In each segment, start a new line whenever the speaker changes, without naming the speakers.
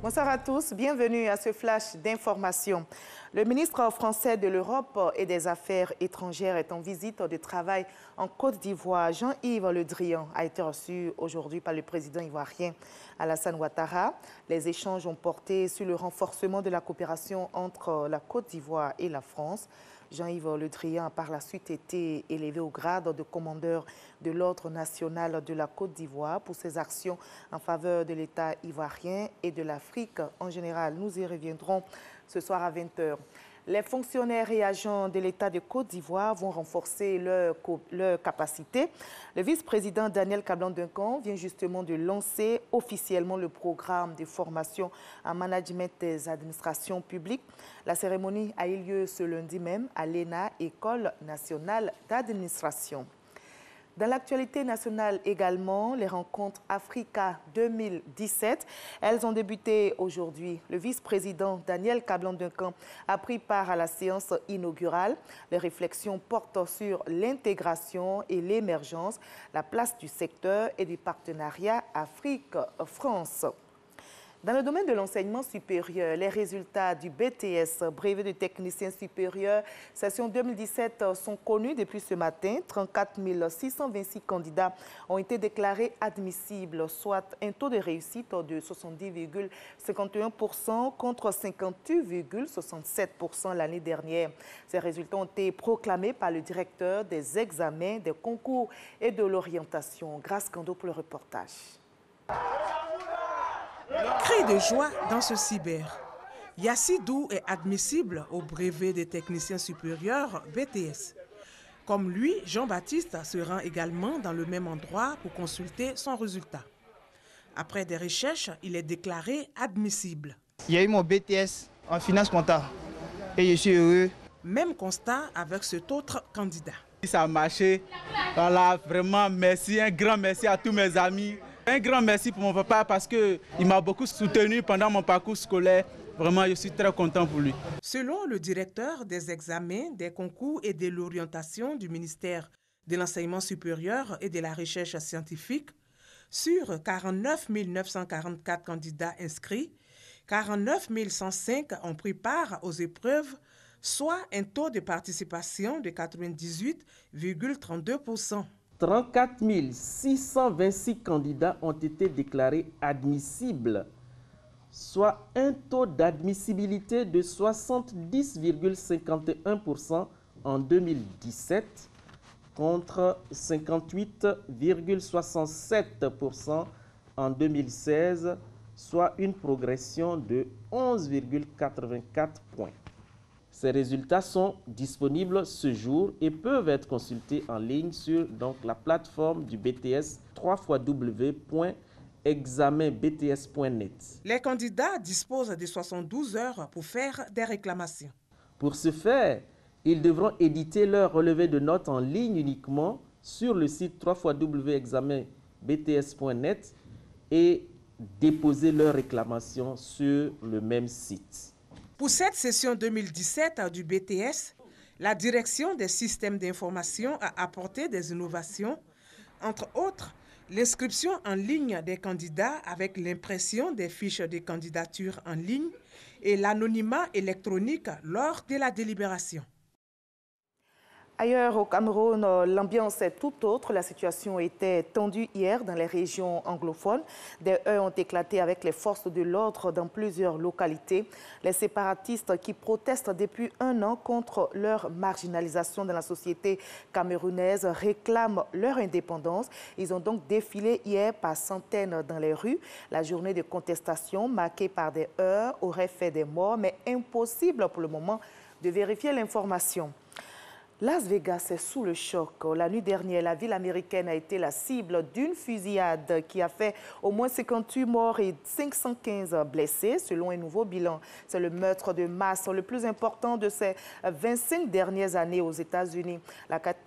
Bonsoir à tous, bienvenue à ce flash d'information. Le ministre français de l'Europe et des Affaires étrangères est en visite de travail en Côte d'Ivoire. Jean-Yves Le Drian a été reçu aujourd'hui par le président ivoirien Alassane Ouattara. Les échanges ont porté sur le renforcement de la coopération entre la Côte d'Ivoire et la France. Jean-Yves Le Drian a par la suite été élevé au grade de commandeur de l'Ordre national de la Côte d'Ivoire pour ses actions en faveur de l'État ivoirien et de l'Afrique en général. Nous y reviendrons ce soir à 20 h. Les fonctionnaires et agents de l'État de Côte d'Ivoire vont renforcer leur capacité. Le vice-président Daniel Kablan-Duncan vient justement de lancer officiellement le programme de formation en management des administrations publiques. La cérémonie a eu lieu ce lundi même à l'ENA, École nationale d'administration. Dans l'actualité nationale également, les rencontres Africa 2017, elles ont débuté aujourd'hui. Le vice-président Daniel Kablan-Duncan a pris part à la séance inaugurale. Les réflexions portent sur l'intégration et l'émergence, la place du secteur et du partenariat Afrique-France. Dans le domaine de l'enseignement supérieur, les résultats du BTS, brevet de technicien supérieur, session 2017, sont connus depuis ce matin. 34 626 candidats ont été déclarés admissibles, soit un taux de réussite de 70,51% contre 58,67% l'année dernière. Ces résultats ont été proclamés par le directeur des examens, des concours et de l'orientation. Grâce Kando pour le reportage.
Cri de joie dans ce cyber. Yassidou est admissible au brevet des techniciens supérieurs BTS. Comme lui, Jean-Baptiste se rend également dans le même endroit pour consulter son résultat. Après des recherches, il est déclaré admissible.
Il y a eu mon BTS en finance comptable et je suis heureux.
Même constat avec cet autre candidat.
Ça a marché. Voilà, vraiment merci, un grand merci à tous mes amis. Un grand merci pour mon papa parce qu'il m'a beaucoup soutenu pendant mon parcours scolaire. Vraiment, je suis très content pour lui.
Selon le directeur des examens, des concours et de l'orientation du ministère de l'Enseignement supérieur et de la Recherche scientifique, sur 49 944 candidats inscrits, 49 105 ont pris part aux épreuves, soit un taux de participation de 98,32%.
34 626 candidats ont été déclarés admissibles, soit un taux d'admissibilité de 70,51% en 2017 contre 58,67% en 2016, soit une progression de 11,84 points. Ces résultats sont disponibles ce jour et peuvent être consultés en ligne sur la plateforme du BTS www.examenbts.net.
Les candidats disposent de 72 heures pour faire des réclamations.
Pour ce faire, ils devront éditer leur relevé de notes en ligne uniquement sur le site www.examenbts.net et déposer leur réclamation sur le même site.
Pour cette session 2017 du BTS, la direction des systèmes d'information a apporté des innovations, entre autres l'inscription en ligne des candidats avec l'impression des fiches de candidature en ligne et l'anonymat électronique lors de la délibération.
Ailleurs au Cameroun, l'ambiance est tout autre. La situation était tendue hier dans les régions anglophones. Des heurts ont éclaté avec les forces de l'ordre dans plusieurs localités. Les séparatistes qui protestent depuis un an contre leur marginalisation dans la société camerounaise réclament leur indépendance. Ils ont donc défilé hier par centaines dans les rues. La journée de contestation marquée par des heurts aurait fait des morts, mais impossible pour le moment de vérifier l'information. Las Vegas est sous le choc. La nuit dernière, la ville américaine a été la cible d'une fusillade qui a fait au moins 58 morts et 515 blessés, selon un nouveau bilan. C'est le meurtre de masse le plus important de ces 25 dernières années aux États-Unis.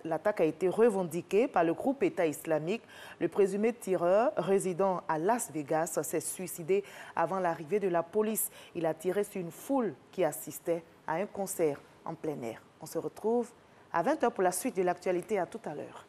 L'attaque a été revendiquée par le groupe État islamique. Le présumé tireur, résidant à Las Vegas, s'est suicidé avant l'arrivée de la police. Il a tiré sur une foule qui assistait à un concert en plein air. On se retrouve à 20 h pour la suite de l'actualité. À tout à l'heure.